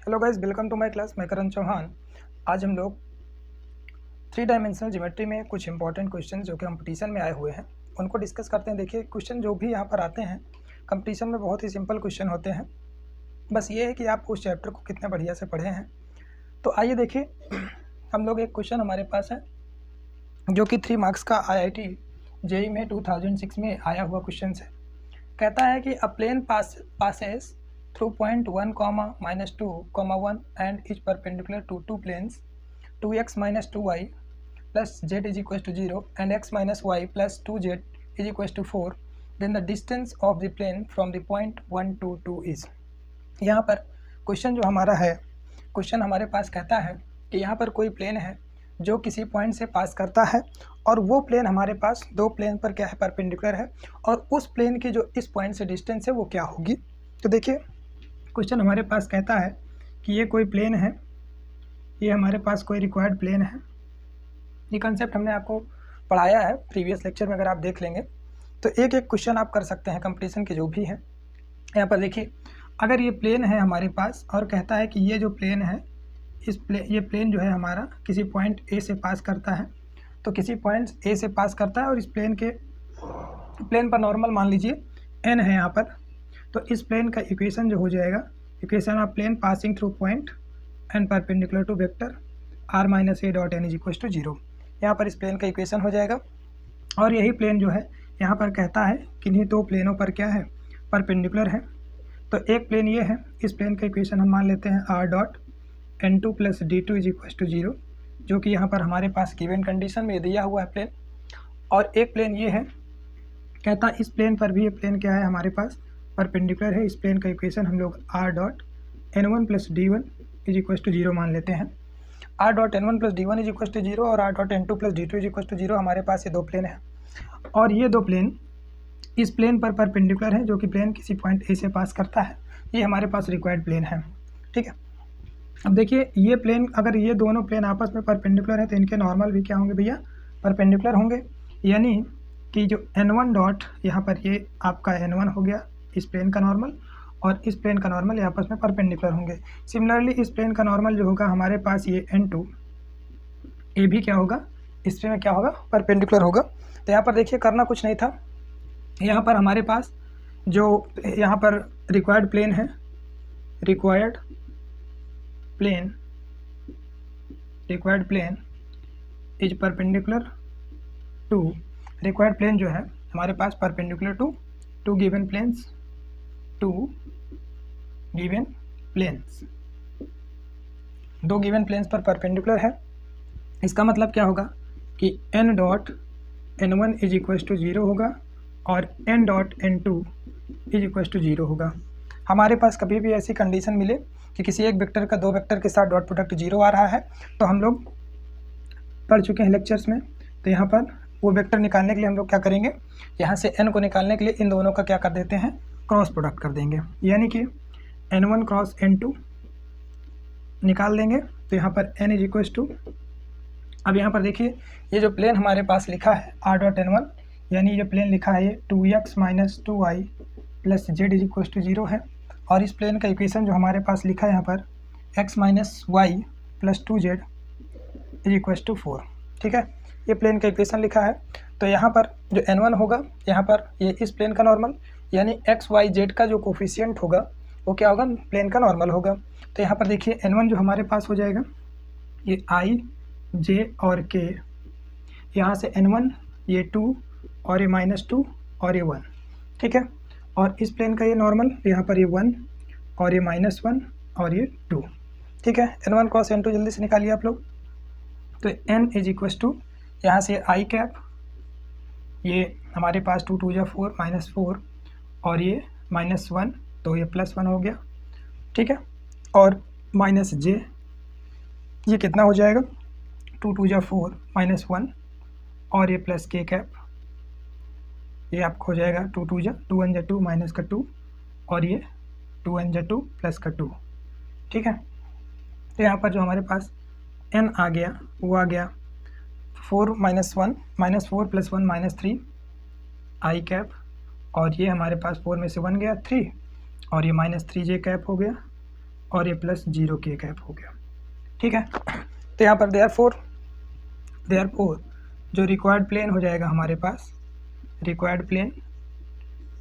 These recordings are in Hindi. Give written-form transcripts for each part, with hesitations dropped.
Hello guys, welcome to my class. मैं करण चौहान। आज हम लोग 3 डायमेंशनल ज्योमेट्री में कुछ इंपॉर्टेंट क्वेश्चन जो कि कंपटीशन में आए हुए हैं उनको डिस्कस करते हैं। देखिए, क्वेश्चन जो भी यहाँ पर आते हैं कंपटीशन में बहुत ही सिंपल क्वेश्चन होते हैं। बस ये है कि आप उस चैप्टर को कितने बढ़िया से पढ़े हैं। तो आइए देखिए, हम लोग एक क्वेश्चन हमारे पास है जो कि 3 मार्क्स का IIT JEE में 2006 में आया हुआ क्वेश्चन है। कहता है कि अ plane passes through point 1, -2, 1 and is perpendicular to two planes 2x minus 2y plus z is equal to 0 and x minus y plus 2z is equal to 4, then the distance of the plane from the point 1 to 2 is। यहाँ पर क्वेश्चन जो हमारा है, क्वेश्चन हमारे पास कहता है कि यहाँ पर कोई प्लेन है जो किसी पॉइंट से पास करता है और वो प्लेन हमारे पास दो प्लेन पर क्या है, परपेंडिकुलर है, और उस प्लेन की जो इस पॉइंट से डिस्टेंस है वो क्या होगी। तो देखिए, क्वेश्चन हमारे पास कहता है कि ये कोई प्लेन है, ये हमारे पास कोई रिक्वायर्ड प्लेन है। ये कंसेप्ट हमने आपको पढ़ाया है प्रीवियस लेक्चर में, अगर आप देख लेंगे तो एक एक क्वेश्चन आप कर सकते हैं कंपटीशन के जो भी हैं। यहाँ पर देखिए, अगर ये प्लेन है हमारे पास और कहता है कि ये जो प्लेन है ये प्लेन जो है हमारा किसी पॉइंट ए से पास करता है, तो किसी पॉइंट ए से पास करता है और इस प्लेन पर नॉर्मल मान लीजिए n है यहाँ पर, तो इस प्लेन का इक्वेशन जो हो जाएगा, equation of plane passing through point n perpendicular to vector r minus a dot n is equal to 0। यहाँ पर इस प्लेन का इक्वेशन हो जाएगा। और यही प्लेन जो है यहाँ पर कहता है कि इन्हीं दो प्लेनों पर क्या है, परपेंडिकुलर है। तो एक प्लेन ये है, इस प्लेन का इक्वेशन हम मान लेते हैं r dot n2 plus d2 is equal to 0, जो कि यहाँ पर हमारे पास गिवन कंडीशन में दिया हुआ है प्लेन। और एक प्लेन ये है, कहता है इस प्लेन पर भी ये प्लेन क्या है, हमारे पास परपेंडिकुलर है। इस प्लेन का इक्वेशन हम लोग r dot n1 plus d1 is equal to 0 मान लेते हैं। r dot n1 plus d1 is equal to 0 और r dot n2 plus d2 is equal to 0, हमारे पास ये दो प्लेन है और ये दो प्लेन इस प्लेन पर परपेंडिकुलर है, जो कि प्लेन किसी पॉइंट ए से पास करता है। ये हमारे पास रिक्वायर्ड प्लेन है, ठीक है। अब देखिए, ये प्लेन, अगर ये दोनों प्लेन आपस में परपेंडिकुलर है तो इनके नॉर्मल भी क्या होंगे भैया, परपेंडिकुलर होंगे। यानी कि जो n1 डॉट यहाँ पर ये आपका n1 हो गया इस प्लेन का नॉर्मल, और इस प्लेन का नॉर्मल ये आपस में परपेंडिकुलर होंगे। सिमिलरली इस प्लेन का नॉर्मल जो होगा हमारे पास ये n2 ये भी क्या होगा, इस प्लेन में क्या होगा, परपेंडिकुलर होगा। तो यहाँ पर देखिए, करना कुछ नहीं था। यहाँ पर हमारे पास जो यहाँ पर रिक्वायर्ड प्लेन है, required plane is perpendicular to, required plane जो है हमारे पास perpendicular to to given planes दो गिवन प्लेन्स पर परपेंडिकुलर है। इसका मतलब क्या होगा कि n dot n1 is equal to 0 होगा और n dot n2 is equal to 0 होगा। हमारे पास कभी भी ऐसी कंडीशन मिले कि किसी एक वेक्टर का दो वेक्टर के साथ डॉट प्रोडक्ट 0 आ रहा है, तो हम लोग पढ़ चुके हैं लेक्चर्स में। तो यहाँ पर वो वेक्टर निकालने के लिए हम लोग क्या करेंगे, यहाँ से n को निकालने के लिए इन दोनों का क्या कर देते हैं, क्रॉस प्रोडक्ट कर देंगे। यानी कि n1 क्रॉस n2 निकाल देंगे, तो यहाँ पर n इज इक्वल टू, अब यहाँ पर देखिए, ये जो प्लेन हमारे पास लिखा है r डॉट n1, यानी ये प्लेन लिखा है ये 2x minus 2y plus z is equal to 0 है। और इस प्लेन का इक्वेशन जो हमारे पास लिखा है यहाँ पर x minus y plus 2z is equal to 4, ठीक है। ये प्लेन का इक्वेशन लिखा है। तो यहाँ पर जो n1 होगा, यहाँ पर ये इस प्लेन का नॉर्मल, यानी x y z का जो कोफिशिएंट होगा वो क्या होगा, प्लेन का नॉर्मल होगा। तो यहाँ पर देखिए, n1 जो हमारे पास हो जाएगा ये i j और k, यहाँ से n1 ये 2 और ये -2 और ये 1, ठीक है। और इस प्लेन का ये नॉर्मल, यहाँ पर ये 1 और ये -1 और ये 2, ठीक है। n1 क्रॉस n2 जल्दी से निकालिए आप लोग। तो n इज इक्वल टू, यहाँ से i कैप, ये हमारे पास 2 2 4 -4 और ये -1, तो ये +1 हो गया, ठीक है। और माइनस j, ये कितना हो जाएगा, 2 2 4 -1 और ये प्लस k कैप, ये आपको हो जाएगा 2 2 2 1 2 माइनस का 2 और ये 2 1 2 प्लस का 2, ठीक है। तो यहाँ पर जो हमारे पास n आ गया वो आ गया 4 -1 -4 + 1 -3 i कैप, और ये हमारे पास 4 में से 1 गया 3 और ये -3j कैप हो गया और ये प्लस 0 k कैप हो गया। ठीक है, तो यहाँ पर देयरफॉर जो रिक्वायर्ड प्लेन हो जाएगा हमारे पास, रिक्वायर्ड प्लेन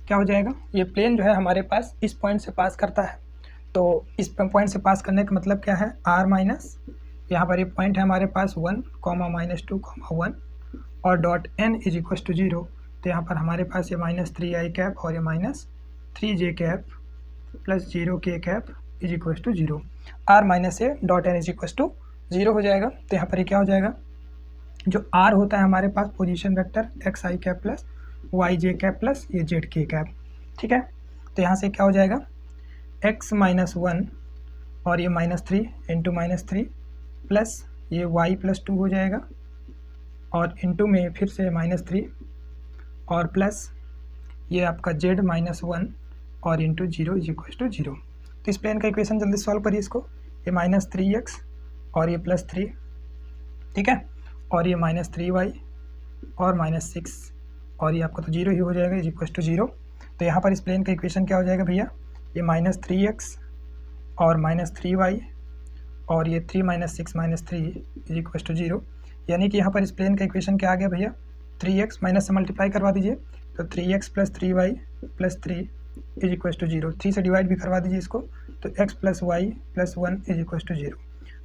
क्या हो जाएगा, ये प्लेन जो है हमारे पास इस पॉइंट से पास करता है। तो इस पॉइंट से पास करने का मतलब क्या है, r माइनस, यहाँ पर ये पॉइंट है हमारे पास 1, -2, 1 और dot n is equal to 0। तो यहाँ पर हमारे पास ये -3i कैप और ये -3j cap plus 0 k cap is equal to 0। r minus a dot n is equal to 0 हो जाएगा। तो यहाँ पर ये क्या हो जाएगा, जो r होता है हमारे पास position vector xi cap plus yj cap plus ये zk कैप। ठीक है, तो यहाँ से क्या हो जाएगा, x -1 और ये -3 इंटू -3 प्लस ये y प्लस 2 हो जाएगा और इंटू में फिर से -3 और प्लस ये आपका z -1 और इंटू 0 इज इक्वल टू 0। तो इस प्लेन का इक्वेशन जल्दी सॉल्व करिए इसको, ये -3x और ये +3, ठीक है, और ये -3y और -6 और ये आपका तो 0 ही हो जाएगा इज इक्वल टू 0। तो यहाँ पर इस प्लेन का इक्वेशन क्या हो जाएगा भैया, ये -3x और -3y और ये 3 - 6 - 3 इज इक्वल टू 0। यानी कि यहाँ पर इस प्लेन का इक्वेशन क्या आ गया भैया, 3x माइनस से मल्टीप्लाई करवा दीजिए तो 3x + 3y + 3 is equal to 0। 3 से डिवाइड भी करवा दीजिए इसको, तो x + y + 1 is equal to 0।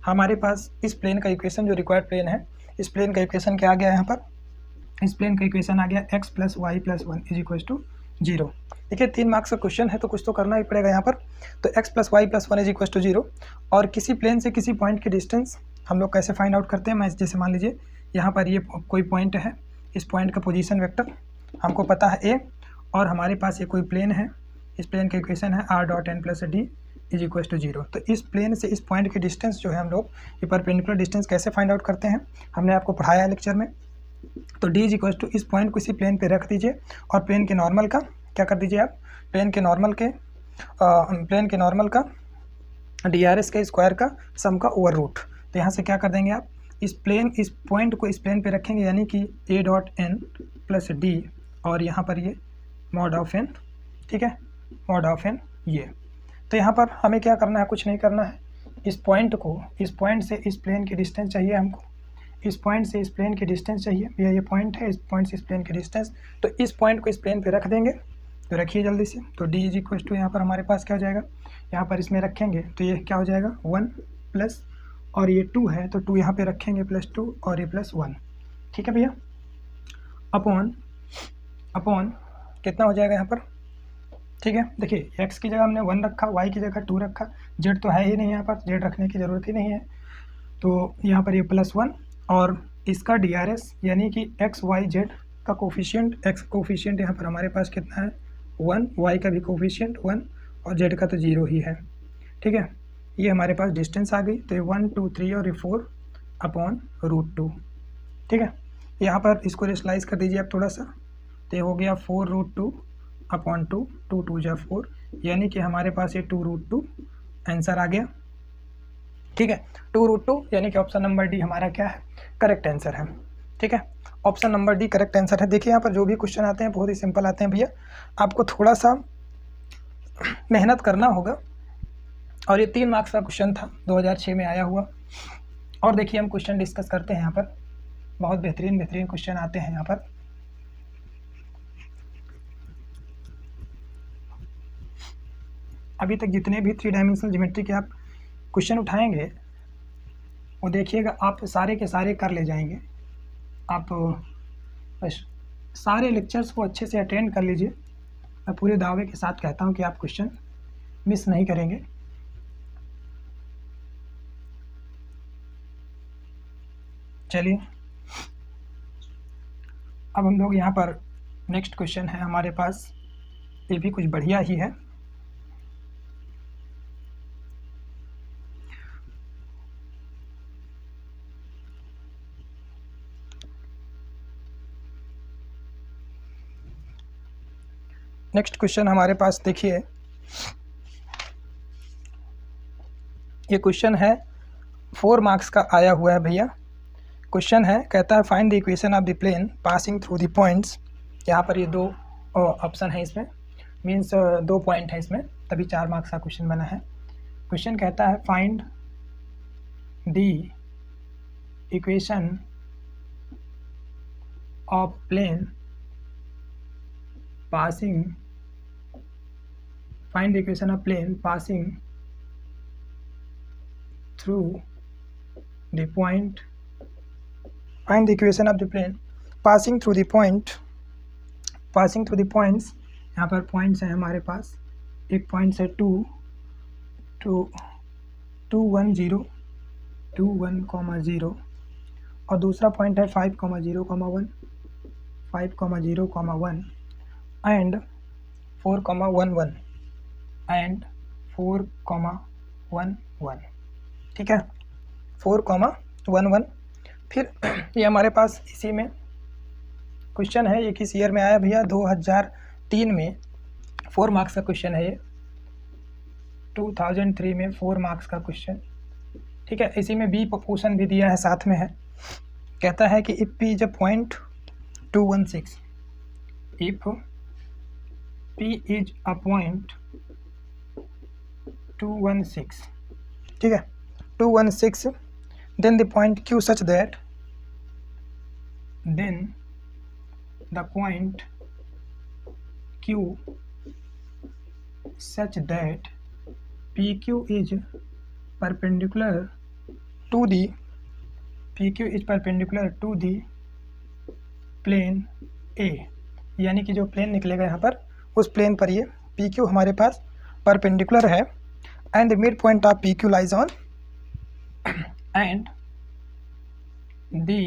हमारे पास इस प्लेन का इक्वेशन जो रिक्वायर्ड प्लेन है, इस प्लेन का इक्वेशन क्या आ गया यहाँ पर, इस प्लेन का इक्वेशन आ गया x + y + 1 is equal to 0। देखिए 3 मार्क्स का क्वेश्चन है तो कुछ तो करना ही पड़ेगा यहाँ पर। तो x + y + 1 is equal to 0 और किसी प्लेन से किसी पॉइंट की डिस्टेंस हम लोग कैसे फाइंड आउट करते हैं, मैं जैसे मान लीजिए यहाँ पर ये कोई पॉइंट है, इस पॉइंट का पोजीशन वेक्टर हमको पता है a और हमारे पास ये कोई प्लेन है, इस प्लेन का इक्वेशन है r.n + d is equal to 0। तो इस प्लेन से इस पॉइंट की डिस्टेंस जो है हम लोग ये परपेंडिकुलर डिस्टेंस कैसे फाइंड आउट करते हैं, हमने आपको पढ़ाया है लेक्चर में। तो d इज इक्वल टू इस पॉइंट को इसी प्लेन पे रख दीजिए और प्लेन के नॉर्मल का क्या कर दीजिए आप, प्लेन के नॉर्मल का DRS के स्क्वायर का सम का ओवर रूट। तो यहाँ से क्या कर देंगे आप, इस पॉइंट को इस प्लेन पे रखेंगे यानी कि a.n + d और यहाँ पर ये mod ऑफ n, ठीक है, mod ऑफ n ये। तो यहाँ पर हमें क्या करना है, कुछ नहीं करना है, इस पॉइंट से इस प्लेन की डिस्टेंस चाहिए हमको, इस पॉइंट से इस प्लेन की डिस्टेंस चाहिए भैया, ये पॉइंट है, इस पॉइंट से इस प्लेन की डिस्टेंस। तो इस पॉइंट को इस प्लेन पे रख देंगे, तो रखिए जल्दी से। तो d इज इक्वल टू यहाँ पर हमारे पास क्या हो जाएगा, यहाँ पर इसमें रखेंगे तो ये क्या हो जाएगा 1 प्लस और ये 2 है तो 2 यहाँ पे रखेंगे +2 और ये +1, ठीक है भैया, अपॉन कितना हो जाएगा यहाँ पर, ठीक है। देखिए x की जगह हमने 1 रखा, y की जगह 2 रखा, z तो है ही नहीं यहाँ पर, z रखने की ज़रूरत ही नहीं है। तो यहाँ पर ये +1 और इसका DRS यानी कि x y z का कोफिशिएंट, x कोफिशिएंट यहाँ पर हमारे पास कितना है 1, y का भी कोफिशिएंट 1 और z का तो 0 ही है, ठीक है। ये हमारे पास डिस्टेंस आ गई, तो ये 1 2 3 और ये 4 अपॉन √2, ठीक है। यहाँ पर इसको रेशनलाइज कर दीजिए आप थोड़ा सा, तो ये हो गया 4√2 अपॉन 2, 2 2 जा 4 यानी कि हमारे पास ये 2√2 आंसर आ गया, ठीक है। 2√2 यानी कि ऑप्शन नंबर डी हमारा क्या है, करेक्ट आंसर है, ठीक है। Option number D correct answer है। देखिए यहाँ पर जो भी क्वेश्चन आते हैं बहुत ही सिंपल आते हैं भैया, आपको थोड़ा सा मेहनत करना होगा। और ये 3 मार्क्स का क्वेश्चन था, 2006 में आया हुआ। और देखिए हम क्वेश्चन डिस्कस करते हैं यहाँ पर, बहुत बेहतरीन क्वेश्चन आते हैं यहाँ पर। अभी तक जितने भी 3 डायमेंशनल ज्योमेट्री के आप क्वेश्चन उठाएंगे वो देखिएगा आप सारे के सारे कर ले जाएंगे। आप बस सारे लेक्चर्स को अच्छे से अटेंड कर लीजिए, मैं पूरे दावे के साथ कहता हूँ कि आप क्वेश्चन मिस नहीं करेंगे। चलिए अब हम लोग यहाँ पर नेक्स्ट क्वेश्चन है हमारे पास, ये भी कुछ बढ़िया ही है। नेक्स्ट क्वेश्चन हमारे पास देखिए, ये क्वेश्चन है 4 मार्क्स का आया हुआ है भैया। क्वेश्चन है, कहता है find the equation of the plane passing through the points. यहाँ पर ये 2 ऑप्शन है इसमें, मीन्स 2 पॉइंट है इसमें, तभी 4 मार्क्स का क्वेश्चन बना है। क्वेश्चन कहता है find the equation of plane passing, find the equation of plane passing through the point, find the equation of the plane passing through the point, passing through the points। यहाँ पर points हैं हमारे पास, एक point है 2 1 0 2 1 0 और दूसरा point है 5 0 1 5 0 1 and 4 1 1 एंड 4 1 1, ठीक है, 4 1 1। फिर ये हमारे पास इसी में क्वेश्चन है, ये किस ईयर में आया भैया, 2003 में 4 मार्क्स का क्वेश्चन है ये, 2003 में 4 मार्क्स का क्वेश्चन, ठीक है। इसी में बी पोर्शन भी दिया है साथ में है, कहता है कि if P is a point 216, if P is a point 216, ठीक है, 216, then the point Q such that, then the point Q such that PQ is perpendicular to the, PQ is perpendicular to the plane A, यानी कि जो प्लेन निकलेगा यहाँ पर उस प्लेन पर ये PQ हमारे पास परपेंडिकुलर है, and the midpoint of PQ lies on, and the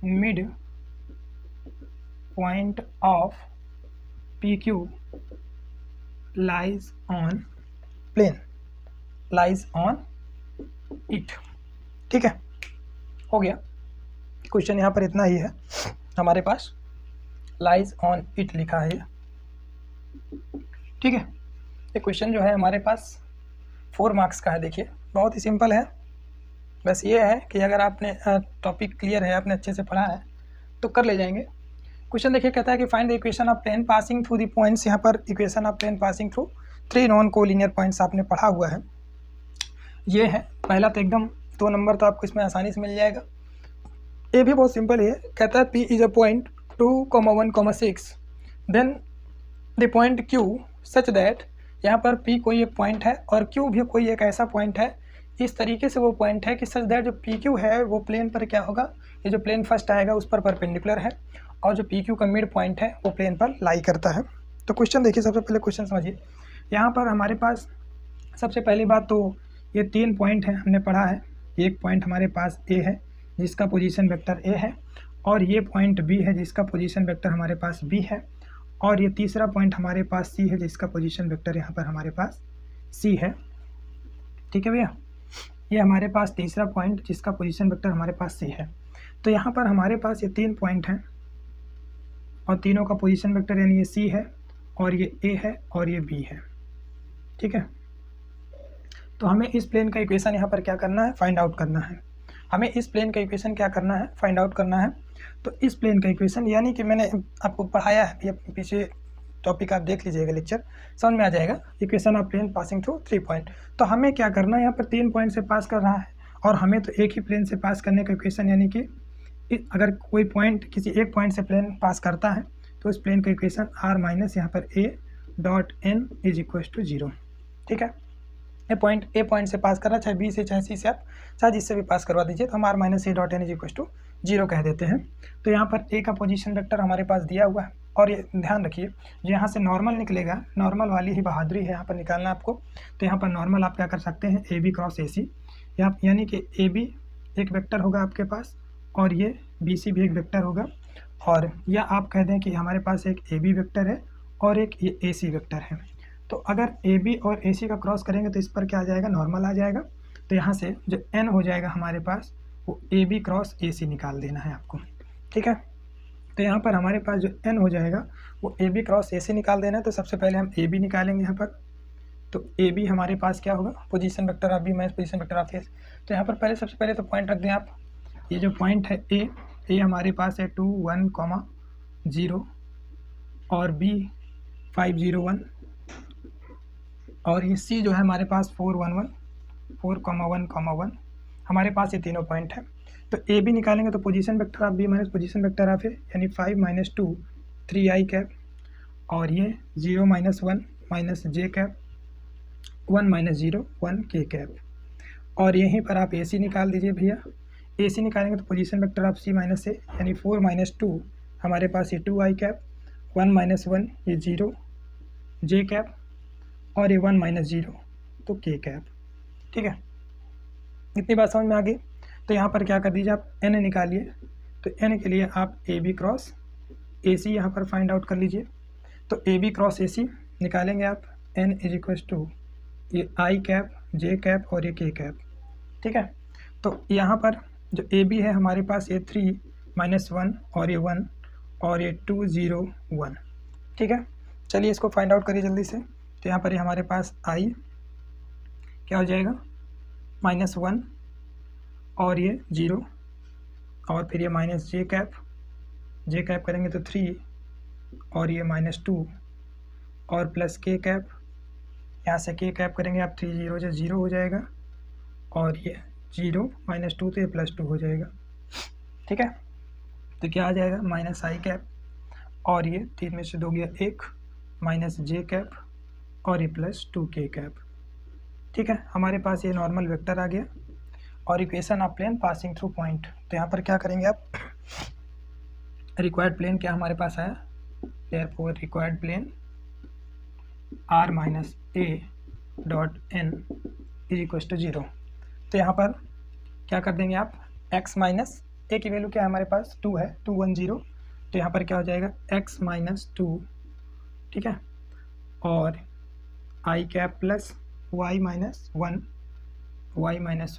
midpoint of PQ lies on plane, lies on it, ठीक है, हो गया क्वेश्चन। यहाँ पर इतना ही है हमारे पास, lies on it लिखा है, ठीक है। ये क्वेश्चन जो है हमारे पास 4 मार्क्स का है, देखिए बहुत ही सिंपल है, बस ये है कि अगर आपने टॉपिक क्लियर है, आपने अच्छे से पढ़ा है तो कर ले जाएंगे। क्वेश्चन देखिए कहता है कि find the equation of plane passing through the points, यहाँ पर equation of plane passing through 3 non collinear points आपने पढ़ा हुआ है, ये है पहला, तो एकदम 2 नंबर तो आपको इसमें आसानी से मिल जाएगा। ये भी बहुत सिंपल है, कहता है P is a point 2 1 6, then the point Q such that, यहाँ पर P कोई एक पॉइंट है और Q भी कोई एक ऐसा पॉइंट है, इस तरीके से वो पॉइंट है कि सच दैट जो PQ है वो प्लेन पर क्या होगा, ये जो प्लेन फर्स्ट आएगा उस पर परपेंडिकुलर है, और जो PQ का मिड पॉइंट है वो प्लेन पर लाई करता है। तो क्वेश्चन देखिए, सबसे पहले क्वेश्चन समझिए, यहाँ पर हमारे पास सबसे पहली बात तो ये 3 पॉइंट है, हमने पढ़ा है, एक पॉइंट हमारे पास A है जिसका पोजीशन वेक्टर A है, और ये पॉइंट B है जिसका पोजीशन वेक्टर हमारे पास B है, और ये तीसरा पॉइंट हमारे पास C है जिसका पोजीशन वेक्टर यहाँ पर हमारे पास C है, ठीक है भैया, ये हमारे पास तीसरा पॉइंट जिसका पोजीशन वेक्टर हमारे पास C है। तो यहाँ पर हमारे पास ये 3 पॉइंट हैं और तीनों का पोजीशन वेक्टर यानी ये C है और ये A है और ये B है, ठीक है। तो हमें इस प्लेन का इक्वेशन यहाँ पर क्या करना है, फाइंड आउट करना है, हमें इस प्लेन का इक्वेशन क्या करना है, फाइंड आउट करना है। तो इस प्लेन का इक्वेशन यानी कि मैंने आपको पढ़ाया है, ये पीछे टॉपिक आप देख लीजिएगा, लेक्चर समझ में आ जाएगा, equation of plane passing through 3 point. तो हमें क्या करना है, यहाँ पर 3 पॉइंट से पास कर रहा है और हमें तो एक ही प्लेन से पास करने का इक्वेशन, यानी कि अगर कोई पॉइंट किसी एक पॉइंट से प्लेन पास करता है तो उस प्लेन का इक्वेशन r माइनस यहाँ पर a dot n is equal to 0, ठीक है। ए पॉइंट से पास कर रहा है, चाहे B से चाहे C से, आप चाहे जिससे भी पास करवा दीजिए, तो हम r minus a dot n is equal to 0 कह देते हैं। तो यहाँ पर A का पोजीशन वेक्टर हमारे पास दिया हुआ है, और ये ध्यान रखिए जो यहाँ से नॉर्मल निकलेगा, नॉर्मल वाली ही बहादुरी है यहाँ पर निकालना आपको। तो यहाँ पर नॉर्मल आप क्या कर सकते हैं, AB क्रॉस AC, यानी कि AB एक वेक्टर होगा आपके पास और ये BC भी एक वेक्टर होगा, और या आप कह दें कि हमारे पास एक AB वेक्टर है और एक ये AC वेक्टर है। तो अगर AB और AC का क्रॉस करेंगे तो इस पर क्या आ जाएगा, नॉर्मल आ जाएगा। तो यहाँ से जो n हो जाएगा हमारे पास वो AB क्रॉस AC निकाल देना है आपको, ठीक है। तो यहाँ पर हमारे पास जो n हो जाएगा वो AB क्रॉस AC निकाल देना है। तो सबसे पहले हम AB निकालेंगे यहाँ पर, तो AB हमारे पास क्या होगा, position vector of B minus position vector of A। तो यहाँ पर पहले सबसे पहले तो पॉइंट रख दें आप, ये जो पॉइंट है A हमारे पास है 2 1 0 और B 5 0 1, और ये सी जो है हमारे पास 4 1 1 4,1,1 हमारे पास ये तीनों पॉइंट है। तो ए बी निकालेंगे तो position vector of B minus position vector of A यानी 5 - 2 3 आई कैप, और ये 0 - 1 - जे कैप 1 - 0 1 के कैप। और यहीं पर आप ए सी निकाल दीजिए भैया। ए सी निकालेंगे तो position vector of C minus A यानी 4 - 2 हमारे पास ये 2 आई कैप, 1 - 1 ये 0 जे कैप, और ये 1 - 0 तो के कैप। ठीक है, इतनी बात समझ में आ गई। तो यहाँ पर क्या कर दीजिए आप एन निकालिए। तो एन के लिए आप ए बी क्रॉस ए सी यहाँ पर फाइंड आउट कर लीजिए। तो A B cross A C निकालेंगे आप, एन इज इक्वल टू ये आई कैप जे कैप और ये के कैप। ठीक है, तो यहाँ पर जो ए बी है हमारे पास ये 3 - 1 और ये 1 और ये 2 0 1। ठीक है, चलिए इसको फाइंड आउट करिए जल्दी से। तो यहाँ पर ये हमारे पास आई क्या हो जाएगा -1 और ये 0 और फिर ये माइनस जे कैप करेंगे तो 3 और ये -2 और प्लस के कैप, यहाँ से के कैप करेंगे आप 3 0 से 0 हो जाएगा, और ये 0 - 2 तो ये +2 हो जाएगा। ठीक है, तो क्या आ जाएगा माइनस आई कैप और ये 3 में से 2 गया 1 माइनस जे कैप और ये +2 के कैप। ठीक है, हमारे पास ये नॉर्मल वेक्टर आ गया और equation of plane passing through point. तो यहाँ पर क्या करेंगे आप, रिक्वायर्ड प्लेन क्या हमारे पास आया, therefore required plane r - a dot n is equal to 0। तो यहाँ पर क्या कर देंगे आप, x माइनस a की वैल्यू क्या है हमारे पास 2 है, 2 1 0। तो यहाँ पर क्या हो जाएगा x - 2। ठीक है, और i cap plus y -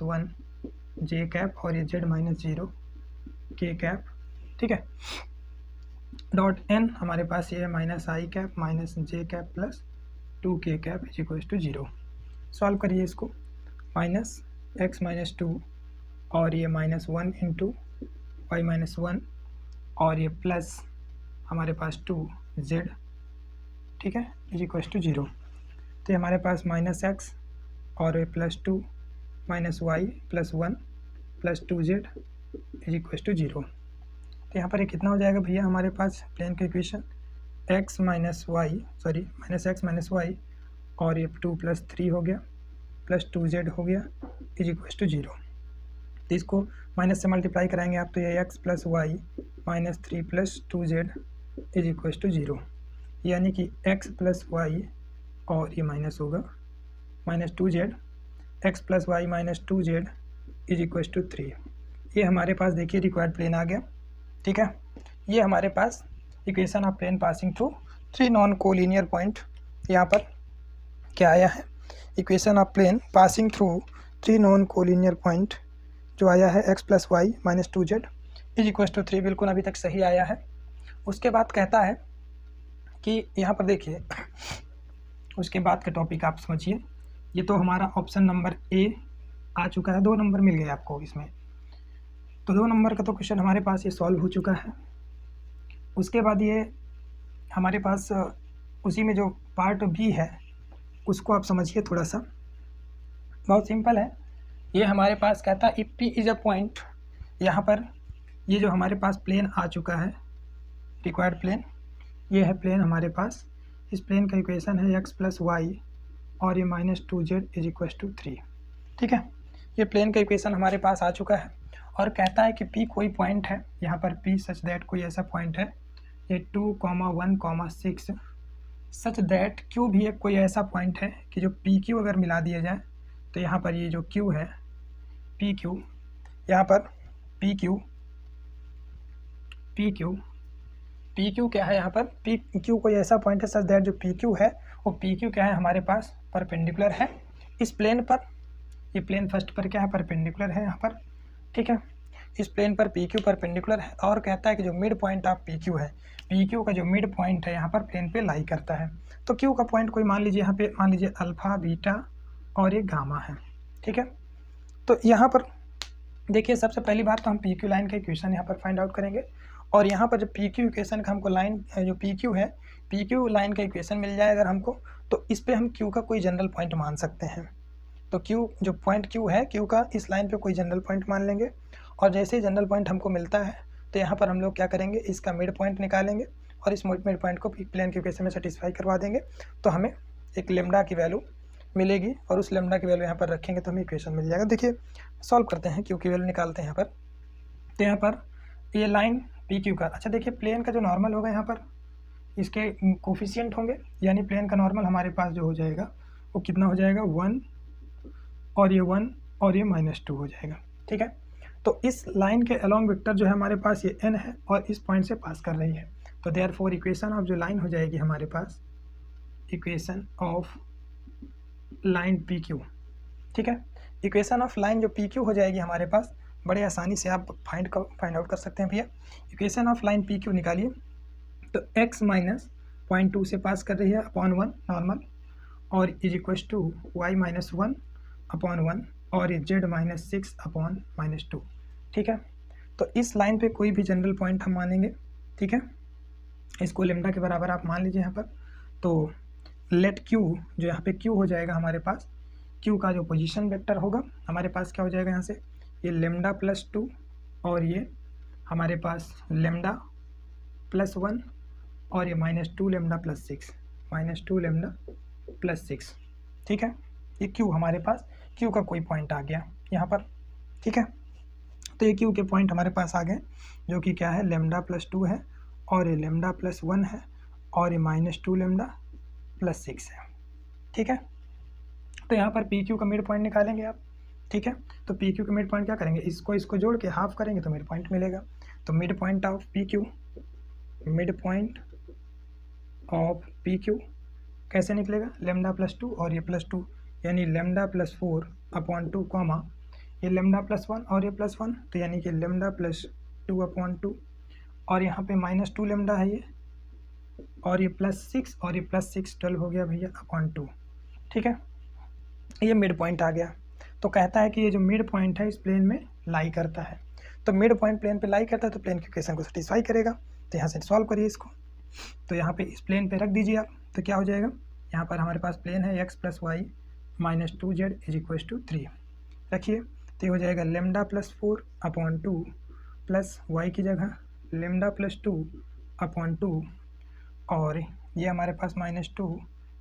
1 J cap और ये z - 0 के कैप। ठीक है, डॉट n हमारे पास ये है -i cap -j cap plus 2 k cap is equal to 0। Solve करिए इसको, -x - 2 और ये -1 इंटू y - 1 और ये प्लस हमारे पास 2z। ठीक है, इज इक्वल टू 0। तो ये हमारे पास -x और ये +2 -y + 1 + 2z is equal to 0। तो यहाँ पर ये कितना हो जाएगा भैया हमारे पास प्लेन का इक्वेशन x - y और ये 2 + 3 हो गया प्लस 2z हो गया इज इक्वल टू 0। तो इसको माइनस से मल्टीप्लाई कराएंगे आप, तो ये x + y -3 + 2z is equal to 0, यानी कि x + y और ये माइनस होगा -2z, x + y - 2z is equal to 3। ये हमारे पास देखिए रिक्वायर्ड प्लेन आ गया। ठीक है, ये हमारे पास equation of plane passing through 3 non collinear point. यहाँ पर क्या आया है, equation of plane passing through 3 non collinear point जो आया है x + y - 2z is equal to 3, बिल्कुल अभी तक सही आया है। उसके बाद कहता है कि यहाँ पर देखिए, उसके बाद का टॉपिक आप समझिए। ये तो हमारा ऑप्शन नंबर ए आ चुका है, 2 नंबर मिल गए आपको इसमें। तो 2 नंबर का तो क्वेश्चन हमारे पास ये सॉल्व हो चुका है। उसके बाद ये हमारे पास उसी में जो पार्ट बी है उसको आप समझिए थोड़ा सा, बहुत सिंपल है। ये हमारे पास कहता है if P is a point, यहाँ पर ये जो हमारे पास प्लेन आ चुका है रिक्वायर्ड प्लेन, ये है प्लेन हमारे पास। इस प्लेन का इक्वेशन है x + y और ये -2z इज इक्वल टू 3। ठीक है, ये प्लेन का इक्वेशन हमारे पास आ चुका है और कहता है कि P कोई पॉइंट है, यहाँ पर P सच दैट कोई ऐसा पॉइंट है, ये 2, 1, 6 सच दैट Q भी एक कोई ऐसा पॉइंट है कि जो PQ अगर मिला दिया जाए तो यहाँ पर ये जो Q है PQ, यहाँ पर PQ क्या है, यहाँ पर PQ कोई ऐसा पॉइंट है सच दैट जो PQ है वो PQ क्या है हमारे पास परपेंडिकुलर है इस प्लेन पर। ये प्लेन फर्स्ट पर क्या है परपेंडिकुलर है यहाँ पर। ठीक है, इस प्लेन पर PQ परपेंडिकुलर है और कहता है कि जो मिड पॉइंट ऑफ PQ है, PQ का जो मिड पॉइंट है यहाँ पर प्लेन पे लाई करता है। तो Q का पॉइंट कोई मान लीजिए यहाँ पे, मान लीजिए अल्फा, बीटा और ये गामा है। ठीक है, तो यहाँ पर देखिए सबसे पहली बात तो हम PQ लाइन का इक्वेशन यहाँ पर फाइंड आउट करेंगे और यहाँ पर जब पी क्यू इक्वेशन का हमको लाइन जो पी क्यू है, पी क्यू लाइन का इक्वेशन मिल जाए अगर हमको, तो इस पर हम क्यू का कोई जनरल पॉइंट मान सकते हैं। तो क्यू जो पॉइंट क्यू है, क्यू का इस लाइन पे कोई जनरल पॉइंट मान लेंगे, और जैसे ही जनरल पॉइंट हमको मिलता है तो यहाँ पर हम लोग क्या करेंगे, इसका मिड पॉइंट निकालेंगे और इस मिड पॉइंट को प्लेन के इक्वेशन में सेटिस्फाई करवा देंगे, तो हमें एक लेमडा की वैल्यू मिलेगी और उस लेमडा की वैल्यू यहाँ पर रखेंगे तो हमें इक्वेशन मिल जाएगा। देखिए सॉल्व करते हैं, क्यू की वैल्यू निकालते हैं यहाँ पर। तो यहाँ पर ये लाइन पी क्यू का, अच्छा देखिए प्लेन का जो नॉर्मल होगा यहाँ पर इसके कोफिशिएंट होंगे, यानी प्लेन का नॉर्मल हमारे पास जो हो जाएगा वो कितना हो जाएगा 1 और ये 1 और ये -2 हो जाएगा। ठीक है, तो इस लाइन के अलॉन्ग वेक्टर जो है हमारे पास ये n है और इस पॉइंट से पास कर रही है, तो देयरफॉर इक्वेशन ऑफ जो लाइन हो जाएगी हमारे पास, equation of line P Q. ठीक है, इक्वेशन ऑफ लाइन जो पी क्यू हो जाएगी हमारे पास, बड़े आसानी से आप फाइंड आउट कर सकते हैं भैया। Equation of line P Q निकालिए, तो x माइनस 0.2 से पास कर रही है अपॉन 1 नॉर्मल, और is equal to y minus 1 upon 1 और ये z माइनस 6 अपॉन -2। ठीक है, तो इस लाइन पे कोई भी जनरल पॉइंट हम मानेंगे। ठीक है, इसको लेमडा के बराबर आप मान लीजिए यहाँ पर। तो लेट q, जो यहाँ पे q हो जाएगा हमारे पास, q का जो पोजीशन वेक्टर होगा हमारे पास क्या हो जाएगा यहाँ से, ये लेमडा प्लस 2 और ये हमारे पास लेमडा प्लस 1 और ये -2 लेमडा प्लस 6, -2 लेमडा प्लस 6। ठीक है, ये q हमारे पास, q का कोई पॉइंट आ गया यहाँ पर। ठीक है, तो ये q के पॉइंट हमारे पास आ गए, जो कि क्या है, लेमडा प्लस 2 है और ये लेमडा प्लस 1 है और ये -2 लेमडा प्लस 6 है। ठीक है, तो यहाँ पर पी क्यू का मिड पॉइंट निकालेंगे आप। ठीक है, तो पी क्यू का मिड पॉइंट क्या करेंगे, इसको जोड़ के हाफ करेंगे तो मिड पॉइंट मिलेगा। तो mid point of P Q, mid point of P Q कैसे निकलेगा, लेमडा प्लस 2 और ये प्लस 2, यानी लेमडा प्लस 4 अपॉन 2 कॉमा ये लेमडा प्लस 1 और ये प्लस 1, तो यानी कि लेमडा प्लस 2 अपॉन 2 और यहाँ पे -2 लेमडा है ये, और ये प्लस 6 और ये प्लस 6 12 हो गया भैया अपॉन 2। ठीक है, ये मिड पॉइंट आ गया। तो कहता है कि ये जो मिड पॉइंट है इस प्लेन में लाई करता है, तो मिड पॉइंट प्लेन पे लाई करता है तो प्लेन के इक्वेशन को सेटिस्फाई करेगा। तो यहाँ से सॉल्व करिए इसको, तो यहाँ पे इस प्लेन पे रख दीजिए आप, तो क्या हो जाएगा, यहाँ पर हमारे पास प्लेन है x plus y minus 2z is equal to 3 रखिए, तो ये हो जाएगा lambda plus 4 upon 2 plus y की जगह लेमडा प्लस 2 अपॉन 2 और ये हमारे पास -2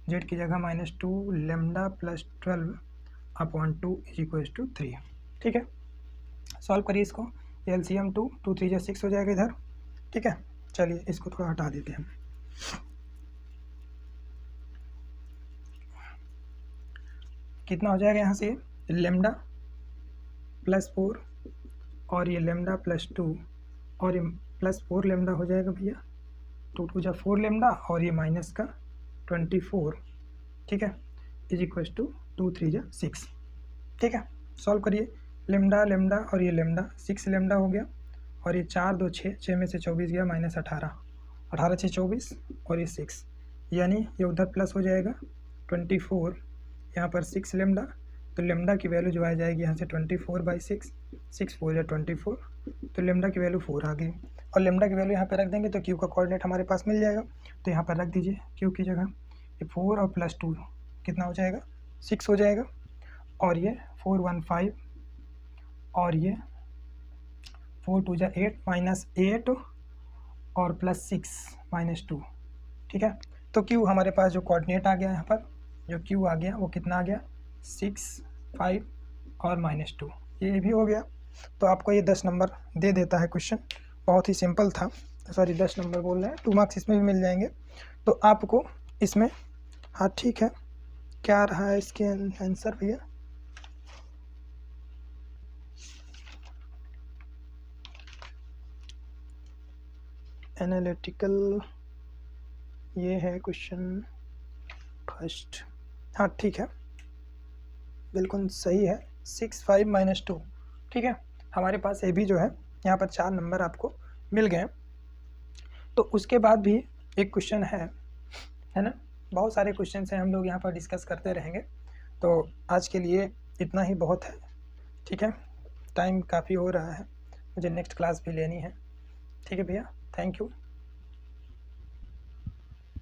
जेड की जगह -2 lambda plus 12 upon 2 is equal to 3। ठीक है, सॉल्व करिए इसको, एलसीएम 2 3 जा 6 हो जाएगा इधर। ठीक है, चलिए इसको थोड़ा हटा देते हैं। कितना हो जाएगा यहाँ से, लेमडा प्लस 4 और ये लेमडा प्लस 2 और ये प्लस 4 लेमडा हो जाएगा भैया, 2 2 जा 4 लेमडा और ये माइनस का 24। ठीक है, इज इक्वल टू 2 3 जा 6। ठीक है, सॉल्व करिए, लेमडा लेमडा और ये लेमडा 6 लेमडा हो गया और ये 4 2 6, 6 में से 24 गया -18, 18 6 24 और ये 6, यानी ये उधर प्लस हो जाएगा 24, यहाँ पर 6 लेमडा, तो लेमडा की वैल्यू जो आ जाएगी यहाँ से 24/6, 6 4 या 24, तो लेमडा की वैल्यू 4 आ गई। और लेमडा की वैल्यू यहाँ पे रख देंगे तो क्यू का कोऑर्डिनेट हमारे पास मिल जाएगा, तो यहाँ पर रख दीजिए क्यू की जगह ये 4 और प्लस 2 कितना हो जाएगा, 6 हो जाएगा, और ये 415 और ये 4 2 जा 8 -8 और प्लस 6 -2। ठीक है, तो क्यू हमारे पास जो कोऑर्डिनेट आ गया यहाँ पर, जो क्यू आ गया वो कितना आ गया, 6 5 और -2, ये भी हो गया। तो आपको ये 10 नंबर दे देता है क्वेश्चन, बहुत ही सिंपल था, सॉरी 10 नंबर बोल रहे हैं, 2 मार्क्स इसमें भी मिल जाएंगे। तो आपको इसमें, हाँ ठीक है, क्या रहा है इसके आंसर भैया, एनालिटिकल, ये है क्वेश्चन फर्स्ट, हाँ ठीक है, बिल्कुल सही है, 6 5 -2। ठीक है, हमारे पास ये भी जो है यहाँ पर 4 नंबर आपको मिल गए। तो उसके बाद भी एक क्वेश्चन है ना, बहुत सारे क्वेश्चन हैं, हम लोग यहाँ पर डिस्कस करते रहेंगे। तो आज के लिए इतना ही बहुत है। ठीक है, टाइम काफ़ी हो रहा है, मुझे नेक्स्ट क्लास भी लेनी है, ठीक है भैया, थैंक यू।